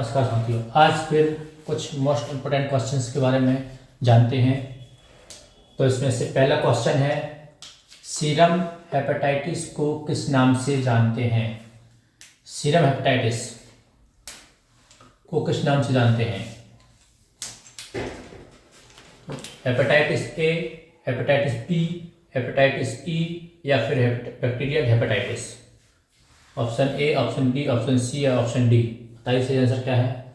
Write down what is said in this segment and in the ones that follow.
नमस्कार साथियों, आज फिर कुछ मोस्ट इम्पोर्टेंट क्वेश्चंस के बारे में जानते हैं। तो इसमें से पहला क्वेश्चन है, सीरम हेपेटाइटिस को किस नाम से जानते हैं? सीरम हेपेटाइटिस को किस नाम से जानते हैं? Hepatitis A, hepatitis B, hepatitis E या फिर bacterial hepatitis. Option A, option B, option C या ऑप्शन डी। बताइए सही आंसर क्या है?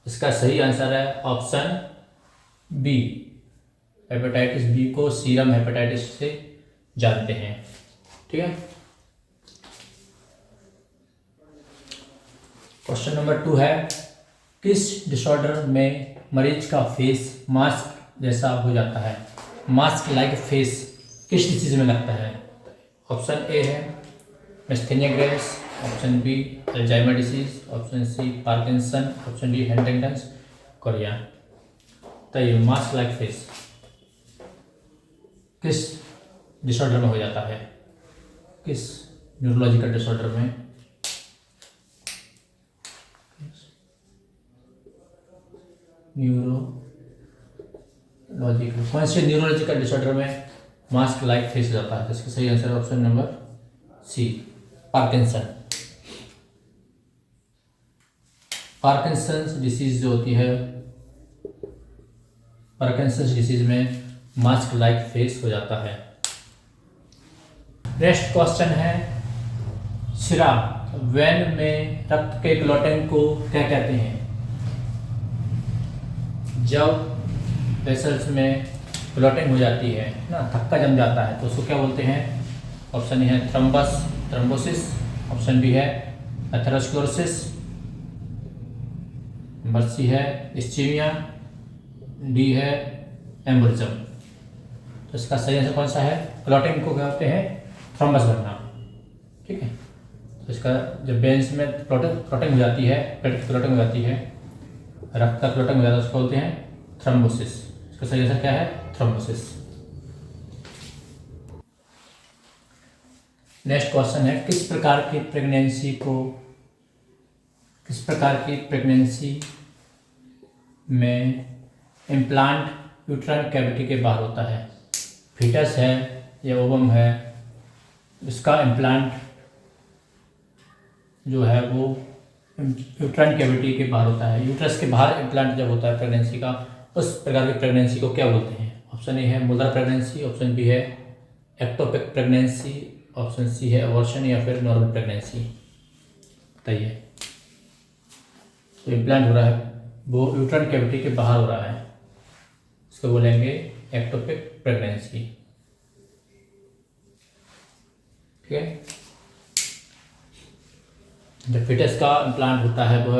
इसका सही आंसर है ऑप्शन बी। हेपेटाइटिस बी को सीरम हेपेटाइटिस से जानते हैं। ठीक है। क्वेश्चन नंबर 2 है, किस डिसऑर्डर में मरीज का फेस मास्क जैसा हो जाता है? मास्क लाइक फेस किस डिसीज में लगता है? ऑप्शन ए है myasthenia gravis, option B Alzheimer disease, option C Parkinson, option D Huntington chorea. तो ये मास्क लाइक फेस किस डिसऑर्डर में हो जाता है? किस न्यूरोलॉजिकल डिसऑर्डर में? न्यूरोलॉजिकल, कौन से न्यूरोलॉजिकल डिसऑर्डर में मास्क लाइक फेस हो जाता है? तो इसका सही आंसर है option number C, Parkinson. Parkinson's disease जो होती है, पार्किंसंस डिसीज में मास्क लाइक फेस हो जाता है। नेक्स्ट क्वेश्चन है, शिरा वेन में रक्त के क्लॉटिंग को क्या कहते हैं? जब वेसल्स में क्लॉटिंग हो जाती है ना, थक्का जम जाता है, तो उसको क्या बोलते हैं? ऑप्शन ए है थ्रम्बस, थ्रम्बोसिस, ऑप्शन बी है एथेरोस्क्लेरोसिस, नंबर सी है इस्चीमिया, डी है एम्बोलिज्म। तो इसका सही आंसर कौन सा है? क्लॉटिंग को क्या कहते हैं? थ्रम्बस बनना। ठीक है। तो इसका जब वेन्स में क्लॉटिंग हो जाती है, ब्लड की क्लॉटिंग हो जाती है, रक्त का क्लॉटिंग हो जाता है, उसको बोलते हैं थ्रम्बोसिस। इसका सही आंसर क्या है? थ्रम्बोसिस। नेक्स्ट क्वेश्चन है, किस प्रकार की प्रेगनेंसी में इम्प्लांट यूट्राइन कैविटी के बाहर होता है? फीटस है या ओवम है, इसका इम्प्लांट जो है वो यूट्राइन कैविटी के बाहर होता है। यूट्रस के बाहर इम्प्लांट जब होता है प्रेगनेंसी का, उस प्रकार की प्रेगनेंसी को क्या बोलते हैं? ऑप्शन ए है मुलर प्रेगनेंसी, ऑप्शन बी है एक्टोपिक प्रेगनेंसी, ऑप्शन सी है अबॉर्शन या फिर नॉर्मल प्रेगनेंसी। बताइए। तो इम्प्लांट हो रहा है वो यूट्राइन कैविटी के बाहर हो रहा है, इसको बोलेंगे एक्टोपिक प्रेगनेंसी। ठीक है। जब फिटस का इम्प्लांट होता है वह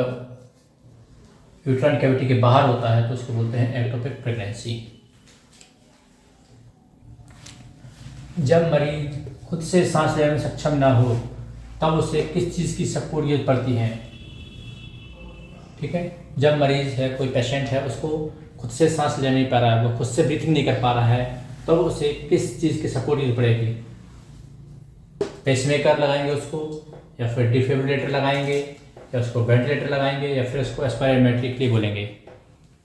यूट्राइन कैविटी के बाहर होता है, तो उसको बोलते हैं एक्टोपिक प्रेगनेंसी। जब मरीज खुद से सांस लेने में सक्षम ना हो, तब उसे किस चीज़ की सपोर्ट यूज पड़ती है? ठीक है। जब मरीज है, कोई पेशेंट है, उसको खुद से सांस ले नहीं पा रहा है, वो खुद से ब्रीथिंग नहीं कर पा रहा है, तो उसे किस चीज़ की सपोर्ट यूज पड़ेगी? पेसमेकर लगाएंगे उसको, या फिर डिफिब्रिलेटर लगाएंगे, या उसको वेंटिलेटर लगाएंगे, या फिर उसको एस्पायरोमेट्रिकली बोलेंगे?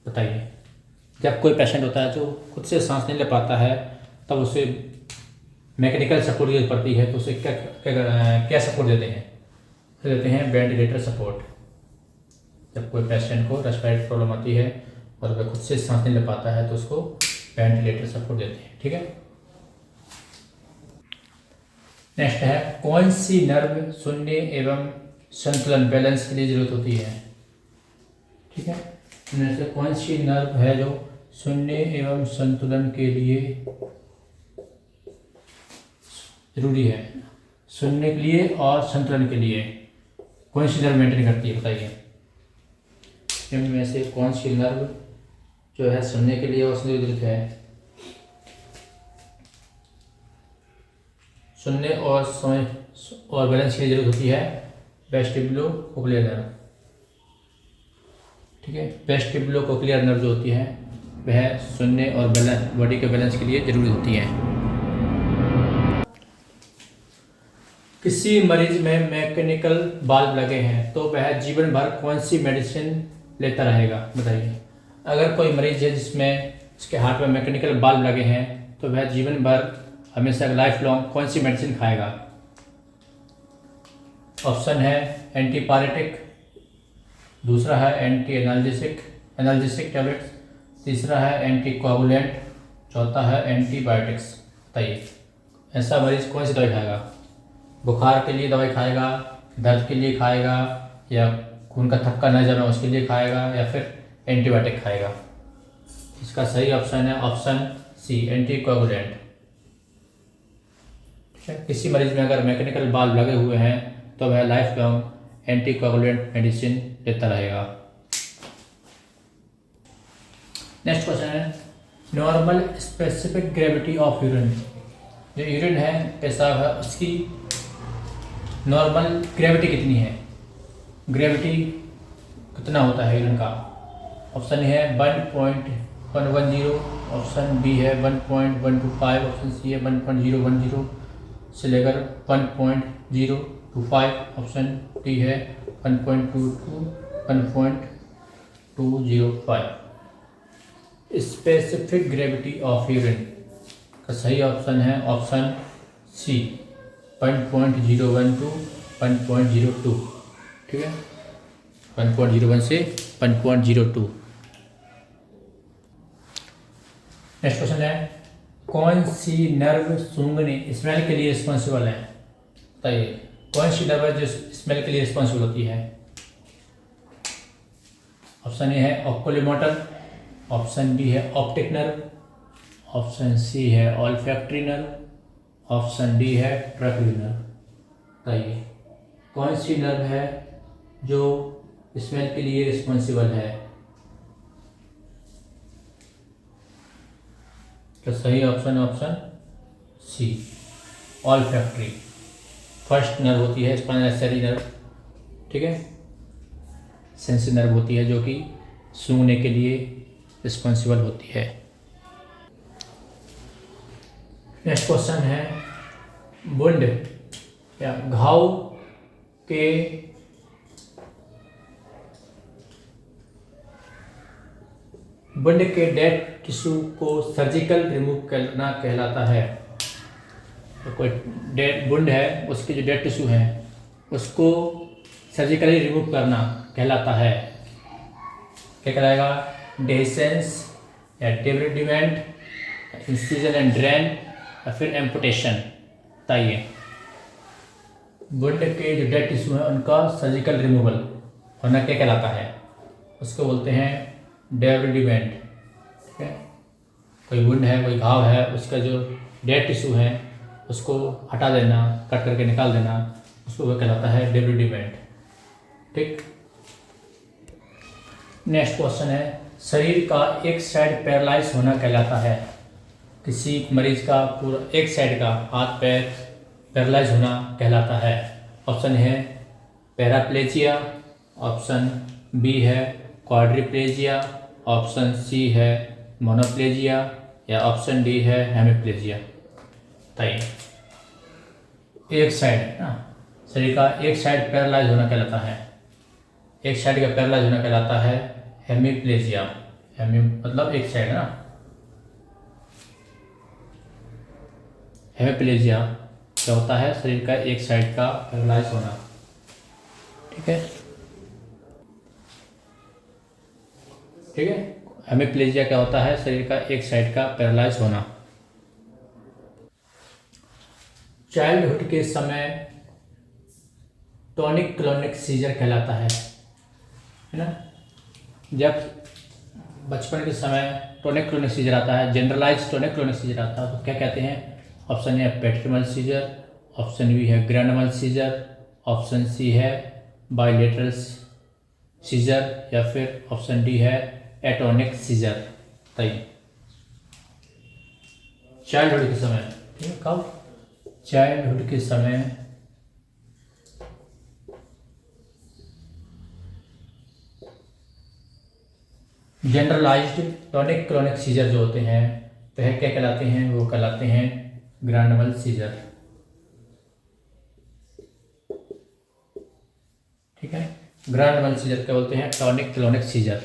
बताइए। जब कोई पेशेंट होता है जो खुद से सांस नहीं ले पाता है, तब उसे मैकेनिकल सपोर्ट यूज पड़ती है, तो उसे क्या सपोर्ट देते हैं? तो देते हैं वेंटिलेटर सपोर्ट। जब कोई पेशेंट को रेस्पिरेटरी प्रॉब्लम आती है और वह खुद से सांस नहीं ले पाता है, तो उसको वेंटिलेटर सपोर्ट देते हैं। ठीक है। नेक्स्ट है, कौन सी नर्व शून्य एवं संतुलन बैलेंस के लिए जरूरत होती है? ठीक है। इनमें से कौन सी नर्व है जो शून्य एवं संतुलन के लिए जरूरी है? शून्य के लिए और संतुलन के लिए कौन सी नर्व मेंटेन करती है? बताइए। इनमें से कौन सी नर्व जो है शून्य के लिए और संतुलन जरूरत है? शून्य और समय और बैलेंस के लिए जरूरत होती है वेस्टिबुलोकोक्लियर नर्व। ठीक है। वेस्टिबुलोकोक्लियर नर्व जो होती है वह शून्य और बैलेंस, बॉडी के बैलेंस के लिए जरूरी होती है। किसी मरीज में मैकेनिकल बाल्ब लगे हैं तो वह जीवन भर कौन सी मेडिसिन लेता रहेगा, बताइए। अगर कोई मरीज है जिसमें उसके हार्ट में मैकेनिकल बाल्ब लगे हैं तो वह जीवन भर हमेशा लाइफ लॉन्ग कौन सी मेडिसिन खाएगा। ऑप्शन है एंटीपायरेटिक, दूसरा है एंटी एनाल्जेसिक टैबलेट्स, तीसरा है एंटीकोगुलेंट, चौथा है एंटीबायोटिक्स। बताइए ऐसा मरीज कौन सी दवाई खाएगा। बुखार के लिए दवाई खाएगा, दर्द के लिए खाएगा, या खून का थक्का न जमे उसके लिए खाएगा, या फिर एंटीबायोटिक खाएगा। इसका सही ऑप्शन है ऑप्शन सी एंटीकोगुलेंट। ठीक है, किसी मरीज में अगर मैकेनिकल बाल्ब लगे हुए हैं तो वह लाइफ लॉन्ग एंटीकोगुलेंट मेडिसिन लेता रहेगा। नेक्स्ट क्वेश्चन है normal specific gravity of urine. जो यूरिन है पेशाब है उसकी नॉर्मल ग्रेविटी कितनी है, ग्रेविटी कितना होता है यूरिन का। ऑप्शन है 1.110, ऑप्शन बी है 1.125, ऑप्शन सी है 1.010 से लेकर 1.025, ऑप्शन डी है 1.22 1.205। स्पेसिफिक ग्रेविटी ऑफ यूरिन का सही ऑप्शन है ऑप्शन सी 1.012 1.02। ठीक है, 1.01 से 1.02। नेक्स्ट क्वेश्चन है कौन सी नर्व सूंघने स्मेल के लिए रिस्पॉन्सिबल है। बताइए कौन सी नर्व है जो स्मेल के लिए रिस्पॉन्सिबल होती है। ऑप्शन ए है ऑक्यूलोमोटर, ऑप्शन बी है ऑप्टिक नर्व, ऑप्शन सी है ऑल्फैक्टरी नर्व, ऑप्शन डी है ट्रैकियल नर्व। बताइए कौन सी नर्व है जो स्मेल के लिए रिस्पॉन्सिबल है। तो सही option option C olfactory. First nerve होती है स्पाइनोसेरी नर्व, ठीक है, सेंसरी नर्व होती है जो कि सूंघने के लिए रिस्पॉन्सिबल होती है। नेक्स्ट क्वेश्चन है वुंड या घाव के वुंड के डेड टिश्यू को सर्जिकल रिमूव करना कहलाता है। तो कोई डेड वुंड है उसके जो डेड टिश्यू है उसको सर्जिकली रिमूव करना कहलाता है। क्या कहलाएगा, डेसेंस या डेब्रिडमेंट, इंसिजन एंड ड्रेन या फिर एम्पुटेशन। बताइए वुंड के जो डेड टिश्यू है उनका सर्जिकल रिमूवल होना क्या कहलाता है। उसको बोलते हैं डेब्रिडमेंट। ठीक है, कोई वुंड है कोई घाव है उसका जो डेड टिश्यू है उसको हटा देना, कट करके निकाल देना, उसको वो कहलाता है डेब्रिडमेंट। ठीक, नेक्स्ट क्वेश्चन है शरीर का एक साइड पैरालाइज होना कहलाता है। किसी मरीज का पूरा एक साइड का हाथ पैर पैरालाइज होना कहलाता है। ऑप्शन है पैराप्लेजिया, ऑप्शन बी है क्वाड्रिप्लेजिया, ऑप्शन सी है मोनोप्लेजिया या ऑप्शन डी है हेमिप्लेजिया। बताइए एक साइड है ना, शरीर का एक साइड पैरालाइज होना कहलाता है, एक साइड का पैरालाइज होना कहलाता है हेमिप्लेजिया। हेमी मतलब एक साइड है ना, हेमिप्लेजिया क्या होता है, शरीर का एक साइड का पैरालाइज होना। ठीक है, ठीक है, हेमिप्लेजिया क्या होता है, शरीर का एक साइड का पैरालाइज होना। चाइल्डहुड के समय टॉनिक क्लोनिक सीजर कहलाता है ना। जब बचपन के समय टॉनिक क्लोनिक सीजर आता है, जनरलाइज टॉनिक क्लोनिक सीजर आता है तो क्या कहते हैं। ऑप्शन ए है पेट्रिमल सीजर, ऑप्शन बी है ग्रैंडमल सीजर, ऑप्शन सी है बाइलेटरल सीजर या फिर ऑप्शन डी है एटोनिक सीजर। बताइए चाइल्डहुड के समय, ठीक है, कब, चाइल्डहुड के समय जनरलाइज्ड टॉनिक क्लोनिक सीजर जो होते हैं वह क्या कहलाते हैं, वो कहलाते हैं grand mal seizure. Grand one seizure क्या बोलते हैं? Tonic clonic seizure.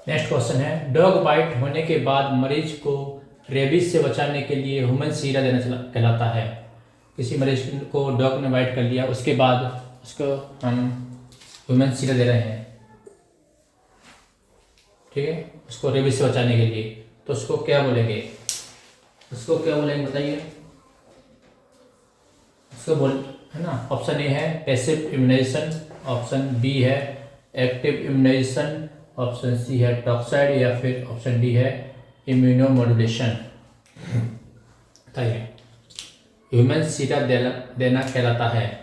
Next question है, डॉग बाइट होने के बाद मरीज को रेबीज से बचाने के लिए ह्यूमन सीरा देना कहलाता है। किसी मरीज को डॉग ने बाइट कर लिया, उसके बाद उसको हम ह्यूमन सीरा दे रहे हैं, ठीक है, उसको रेबीज से बचाने के लिए, तो उसको क्या बोलेंगे? उसको क्या बोलेंगे बताइए? उसको बोल है ना, ऑप्शन ए है पैसिव इम्यूनाइजेशन, ऑप्शन बी है एक्टिव इम्यूनाइजेशन, ऑप्शन सी है टॉक्साइड, या फिर ऑप्शन डी है इम्यूनोमोडुलेशन। बताइए, ह्यूमन सीरा देना कहलाता है।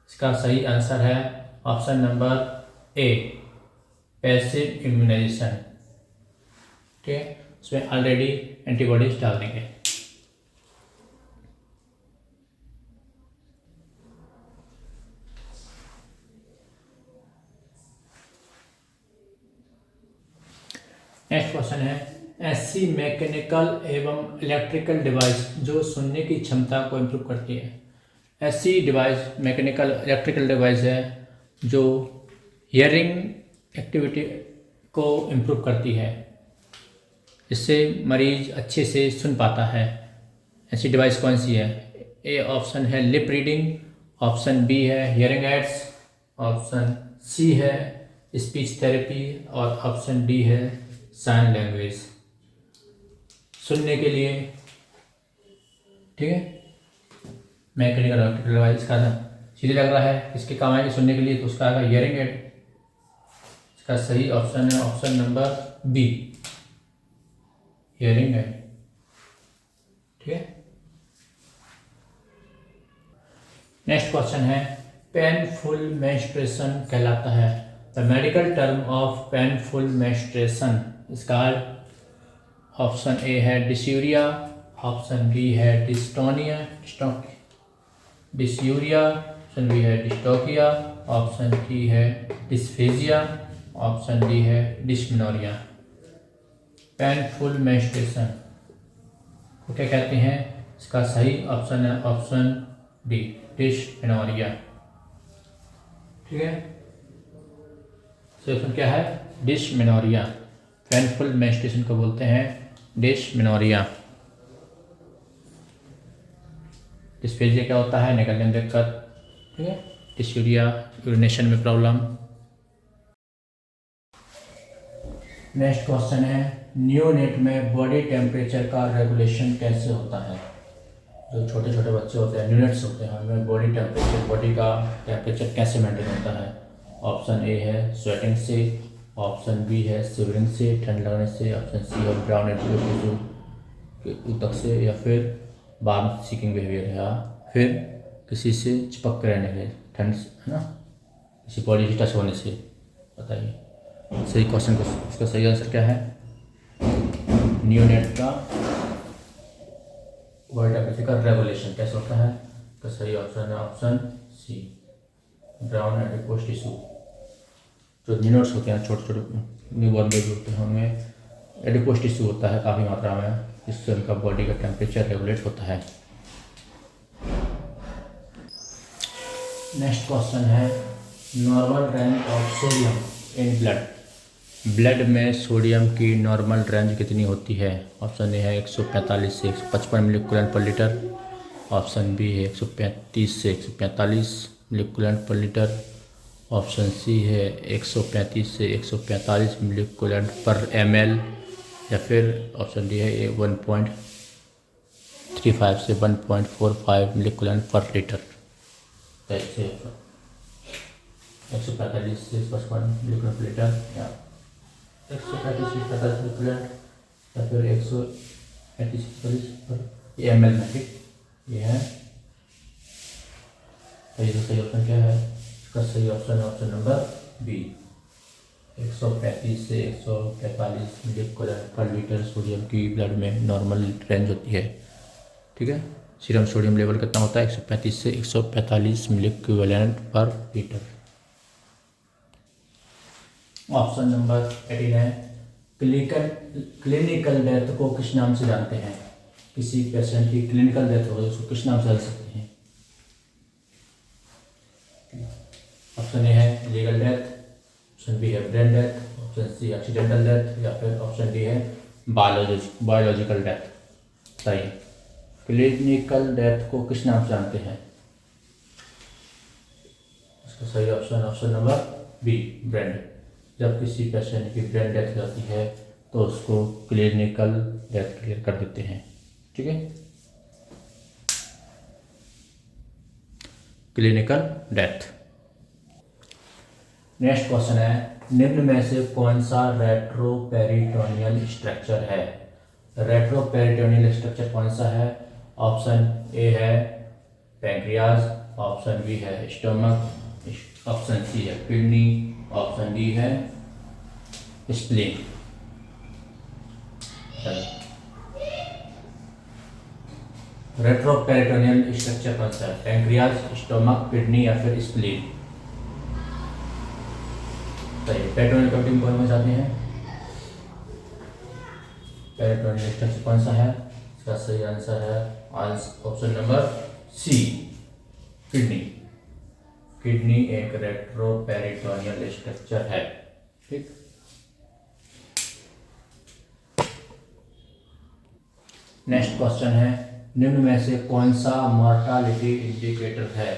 इसका सही आंसर है option number A, passive immunization. ठीक है, उसमें ऑलरेडी एंटीबॉडीज डाल देंगे। नेक्स्ट क्वेश्चन है, ऐसी मैकेनिकल एवं इलेक्ट्रिकल डिवाइस जो सुनने की क्षमता को इम्प्रूव करती है। ऐसी डिवाइस मैकेनिकल इलेक्ट्रिकल डिवाइस है जो हियरिंग एक्टिविटी को इम्प्रूव करती है, इससे मरीज अच्छे से सुन पाता है। ऐसी डिवाइस कौन सी है? ए ऑप्शन है लिप रीडिंग, ऑप्शन बी है हियरिंग एड्स, ऑप्शन सी है स्पीच थेरेपी, और ऑप्शन डी है साइन लैंग्वेज। सुनने के लिए, ठीक है, मैकेनिकल इलेक्ट्रिकल डिवाइस का सीधे लग रहा है किसके काम आएगी सुनने के लिए, तो उसका आएगा हियरिंग एड। इसका सही ऑप्शन है option number B, hearing aid. ठीक है, नेक्स्ट क्वेश्चन है, पेनफुल मेंस्ट्रुएशन कहलाता है। The medical term of painful menstruation, इसका ऑप्शन ए है डिस्यूरिया, ऑप्शन बी है डिस्टोनिया डिस्यूरिया, ऑप्शन बी है डिस्टोकिया, ऑप्शन सी है डिस्फेजिया, ऑप्शन डी है डिस्मेनोरिया। पेनफुल मेंस्ट्रुएशन को क्या कहते हैं? इसका सही ऑप्शन है ऑप्शन डी, डिस्मेनोरिया। ठीक है, ऑप्शन क्या है? डिस्मेनोरिया। पेनफुल मेंस्ट्रुएशन को बोलते हैं डिस्मेनोरिया। डिस्फेजिया क्या होता है? निकलने में दिक्कत। ठीक है, डिस्यूरिया यूरिनेशन में प्रॉब्लम। नेक्स्ट क्वेश्चन है, न्यूनेट में बॉडी टेम्परेचर का रेगुलेशन कैसे होता है? जो छोटे छोटे बच्चे होते हैं, न्यूनेट्स होते हैं, उनमें बॉडी का टेम्परेचर कैसे मेंटेन होता है? ऑप्शन ए है स्वेटिंग से, ऑप्शन बी है शिवरिंग से, ठंड लगने से, ऑप्शन सी है ब्राउन टिश्यू के ऊतक से, या फिर वार्म सीकिंग बिहेवियर, या फिर किसी से चिपक कर रहने के ठंड है ना, किसी बॉडी से टच होने से। बताइए सही क्वेश्चन को, इसका सही आंसर क्या है? न्यूनेट का बॉडी टेम्परेचर का रेगुलेशन कैसे होता है? तो सही ऑप्शन है option C, brown adipose tissue. जो न्यूनेट्स होते हैं, छोटे छोटे न्यूबॉर्न बेबी होते हैं, उनमें एडिपोज टिश्यू होता है काफ़ी मात्रा में, जिससे उनका बॉडी का टेम्परेचर रेगुलेट होता है। नेक्स्ट क्वेश्चन है, normal range of sodium in blood में सोडियम की नॉर्मल रेंज कितनी होती है? ऑप्शन ए है 145 से 155 मिलीग्राम पर लीटर, ऑप्शन बी है 135 से 145 मिलीग्राम पर लीटर, ऑप्शन सी है 135 से 145 मिलीग्राम पर ml, या फिर ऑप्शन डी है 1.35 से 1.45 मिलीग्राम पर लीटर। कैसे 145 से 155 मिलीग्राम पर लीटर, या 135 से 145 मिलीग्राम, या फिर 135 पर ml में। ठीक, ये है सही ऑप्शन क्या है? इसका सही ऑप्शन है ऑप्शन नंबर बी, 135 से 145 मिलीग्राम पर लीटर सोडियम की ब्लड में नॉर्मल रेंज होती है। ठीक है, सीरम सोडियम लेवल कितना होता है? 135 से 145 मिलीग्राम पर लीटर। ऑप्शन नंबर 18 है, क्लिनिकल डेथ को किस नाम से जानते हैं? किसी पेशेंट की क्लिनिकल डेथ हो गई उसको किस नाम से जान सकते हैं? ऑप्शन ए है लीगल डेथ, ऑप्शन बी है brain death, option C accidental death या फिर ऑप्शन डी है बायोलॉजिकल डेथ। सही, क्लिनिकल डेथ को किस नाम से जानते हैं? इसका सही option number B brain death. जब किसी पेशेंट की ब्रेन डेथ हो जाती है तो उसको क्लिनिकल डेथ क्लियर कर देते हैं। ठीक है, क्लिनिकल डेथ। नेक्स्ट क्वेश्चन है, निम्न में से कौन सा रेट्रोपेरिटोनियल स्ट्रक्चर है? रेट्रोपेरिटोनियल स्ट्रक्चर कौन सा है? ऑप्शन ए है पैंक्रियाज, ऑप्शन बी है स्टमक, ऑप्शन सी है किडनी, ऑप्शन डी है स्प्लीन। रेट्रोपेरिटोनियल स्ट्रक्चर कौन सा है? पैंक्रियाज, स्टमक, किडनी या फिर स्प्लीन? सही, पेरिटोनियल कैविटी कौन में जाते हैं? पेरिटोनियल स्ट्रक्चर कौन सा है? इसका सही आंसर है option number C kidney. Kidney एक रेट्रोपेरिटोनियल स्ट्रक्चर है। ठीक, नेक्स्ट क्वेश्चन है, निम्न में से कौन सा मॉर्टालिटी इंडिकेटर है?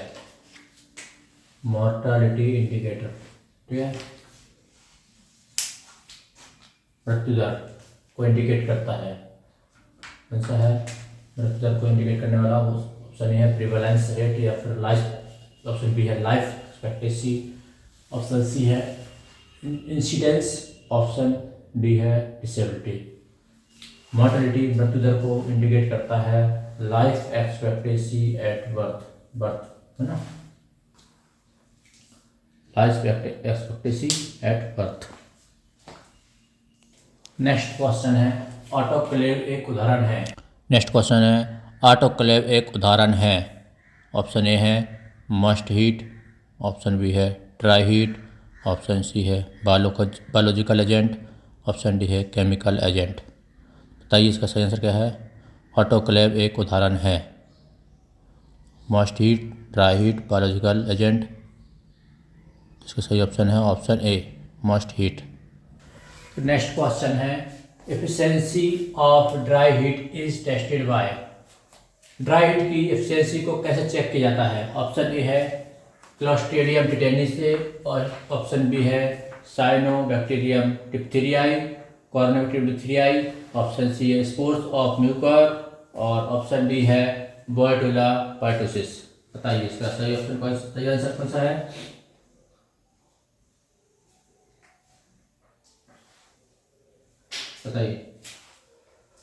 मॉर्टालिटी इंडिकेटर, ठीक है, मृत्यु दर को इंडिकेट करता है। कौन सा है मृत्यु दर को इंडिकेट करने वाला? ऑप्शन ए है प्रिवेलेंस रेट या फिर लाइफ, ऑप्शन बी है लाइफ एक्सपेक्टेंसी, ऑप्शन सी है इंसिडेंस, ऑप्शन डी है डिसेबिलिटी। मॉर्टेलिटी मृत्यु दर को इंडिकेट करता है लाइफ एक्सपेक्टेंसी एट बर्थ है ना, life expectancy at birth. Next question है, ऑटोक्लेव एक उदाहरण है। नेक्स्ट क्वेश्चन है, ऑटोक्लेव एक उदाहरण है। ऑप्शन ए है मस्ट हीट, ऑप्शन बी है ड्राई हीट, ऑप्शन सी है बायोलॉजिकल एजेंट, ऑप्शन डी है केमिकल एजेंट। बताइए इसका सही आंसर क्या है? ऑटोक्लेव एक उदाहरण है। Moist heat, dry heat, biological agent. इसका सही ऑप्शन है option A moist heat. Next question है, efficiency of dry heat is tested by. Dry heat की एफिशिएंसी को कैसे चेक किया जाता है? ऑप्शन ए है क्लोस्ट्रिडियम टिटेनी से, और ऑप्शन बी है साइनोबैक्टीरियम डिप्थीरियाई, कॉर्नोबैक्टीरियम डिप्थीरियाई, ऑप्शन सी है स्पोर्स ऑफ म्यूकर, और ऑप्शन डी है बोर्डुला पार्टोसिस। बताइए इसका सही ऑप्शन सही आंसर कौन सा है? बताइए,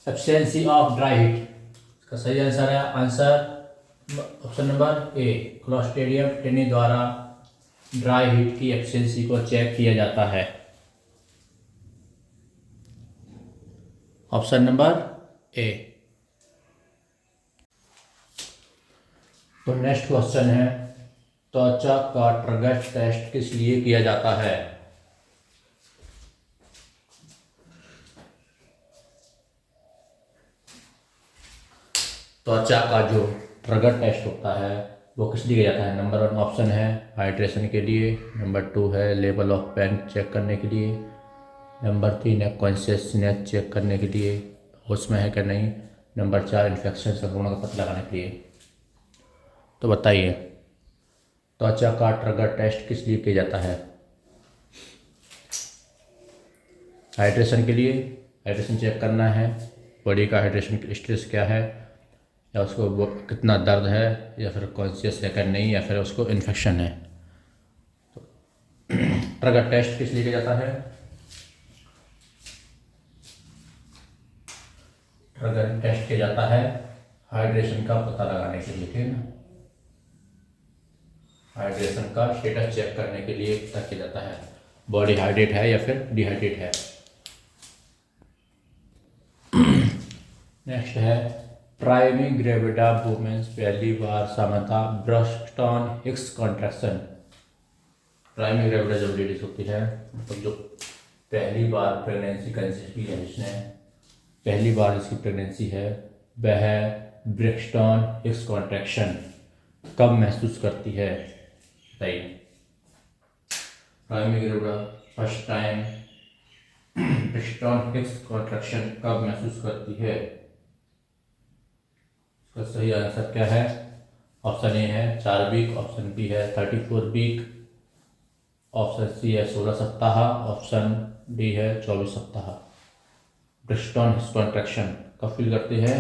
एफिशिएंसी ऑफ ड्राई हीट, इसका सही आंसर है option number A clostridium tetani द्वारा ड्राई हीट की एफिशिएंसी को चेक किया जाता है। Option number A. तो नेक्स्ट क्वेश्चन है, त्वचा का ट्रगेट टेस्ट किस लिए किया जाता है? त्वचा का जो ट्रगर टेस्ट होता है वो किस लिए किया जाता है? नंबर 1 ऑप्शन है हाइड्रेशन के लिए, नंबर 2 है लेवल ऑफ पेन चेक करने के लिए, नंबर 3 है कॉन्शियसनेस चेक करने के लिए, होश में है कि नहीं, नंबर 4 इन्फेक्शन संक्रमण का पता लगाने के लिए। तो बताइए त्वचा का ट्रगर टेस्ट किस लिए किया जाता है? हाइड्रेशन के लिए, हाइड्रेशन चेक करना है, बॉडी का हाइड्रेशन स्टेटस क्या है, या उसको कितना दर्द है, या फिर कॉन्शियस है कि नहीं, या फिर उसको इन्फेक्शन है। तो ट्रगर टेस्ट किस लिए किया जाता है? ट्रगर टेस्ट किया जाता है हाइड्रेशन का पता लगाने के लिए, ठीक है ना, हाइड्रेशन का स्टेटस चेक करने के लिए पता किया जाता है बॉडी हाइड्रेट है या फिर डिहाइड्रेट है। नेक्स्ट है, ट्राइमी ग्रेविडा वुमेन्स पहली बार सामान्यता ब्रस्टन हिक्स कॉन्ट्रैक्शन। ट्राइमी ग्रेविडा जब लेडीज होती है, मतलब जो पहली बार प्रेगनेंसी कंसीव की है, जिसने पहली बार इसकी प्रेगनेंसी है, वह ब्रेक्सटन हिक्स कॉन्ट्रैक्शन कब महसूस करती है? बताइए। First time Braxton Hicks contraction कब महसूस करती है? इसका सही आंसर क्या है? ऑप्शन ए है 4 वीक, ऑप्शन बी है 34 वीक, ऑप्शन सी है 16 सप्ताह, ऑप्शन डी है 24 सप्ताह। ब्रेक्सटन हिक्स कॉन्ट्रैक्शन कब फील करती है?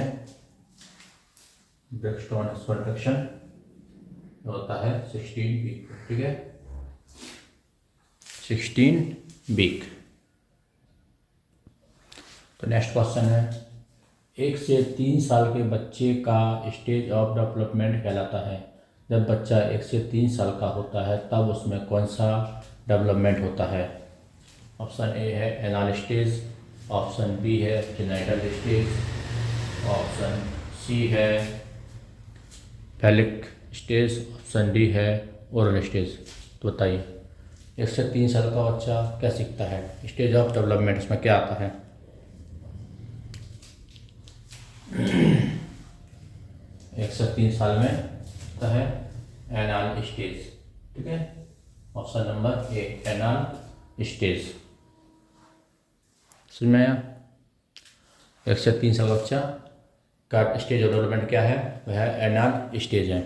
ब्रेक्सटन हिक्स कॉन्ट्रैक्शन होता है 16 वीक, ठीक है, 16 वीक। तो नेक्स्ट क्वेश्चन है, 1 से 3 साल के बच्चे का स्टेज ऑफ डेवलपमेंट कहलाता है। जब बच्चा 1 से 3 साल का होता है तब उसमें कौन सा डेवलपमेंट होता है? ऑप्शन ए है एनाल स्टेज, ऑप्शन बी है जेनाइटल स्टेज, ऑप्शन सी है फैलिक स्टेज, ऑप्शन डी है ओरल स्टेज। तो बताइए 1 से 3 साल का बच्चा क्या सीखता है? स्टेज ऑफ डेवलपमेंट इसमें क्या आता है? 1 से 3 साल में होता है एनाल स्टेज, ठीक है, ऑप्शन नंबर ए एनाल स्टेज। समझ में आया? 1 से 3 साल का बच्चा का स्टेज ऑफ डेवलपमेंट क्या है? वह एनाल स्टेज है।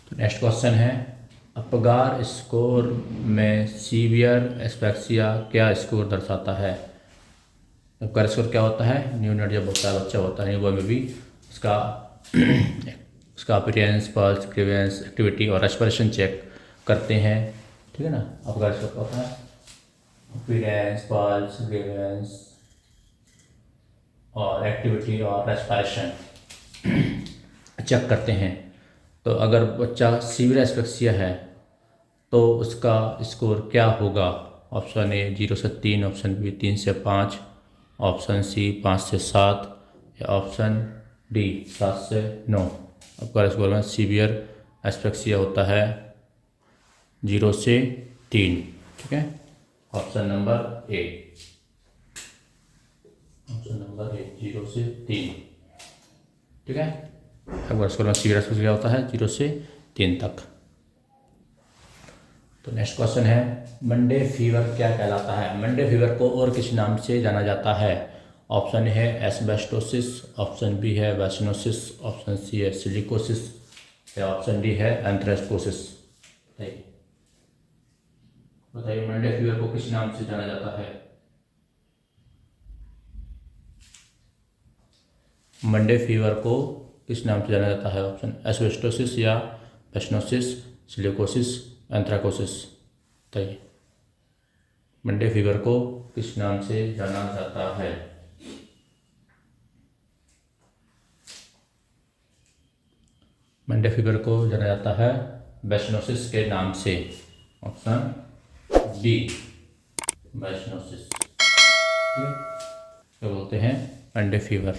तो नेक्स्ट क्वेश्चन है, अपगार स्कोर में सीवियर एस्पेक्सिया क्या स्कोर दर्शाता है? अपगार स्कोर क्या होता है? न्यूनेट जब होता है, बच्चा होता है वो में भी उसका अपीयरेंस, पल्स, ग्रीवेंस, एक्टिविटी और रेस्पिरेशन चेक करते हैं, ठीक है ना। अपगार स्कोर क्या होता है? अपीयरेंस, पल्स, ग्रीवेंस और एक्टिविटी और रेस्पिरेशन चेक करते हैं। तो अगर बच्चा सीवियर एस्पेक्सिया है तो उसका स्कोर क्या होगा? ऑप्शन ए 0 से 3, ऑप्शन बी 3 से 5, ऑप्शन सी 5 से 7 या ऑप्शन डी 7 से 9। आपका स्कोर में सीवियर एस्पेक्सिया होता है 0 से 3, ठीक है, ऑप्शन नंबर ए, ऑप्शन नंबर ए 0 से 3, ठीक है। आपका स्कोर में सीवियर एस्पेक्सिया होता है 0 से 3 तक। तो नेक्स्ट क्वेश्चन है, मंडे फीवर क्या कहलाता है? मंडे फीवर को और किस नाम से जाना जाता है? ऑप्शन ए है एस्बेस्टोसिस, ऑप्शन बी है वैसिनोसिस, ऑप्शन सी है सिलिकोसिस या ऑप्शन डी है एंथ्रेस्कोसिस। बताइए मंडे फीवर को किस नाम से जाना जाता है? मंडे फीवर को किस नाम से जाना जाता है? ऑप्शन एस्बेस्टोसिस या वैसिनोसिस, सिलिकोसिस, एंथ्राकोसिस। बताइए मंडे फीवर को किस नाम से जाना जाता है? मंडे फीवर को जाना जाता है वैसिनोसिस के नाम से, ऑप्शन डी वैसिनोसिस, क्या बोलते हैं मंडे फीवर।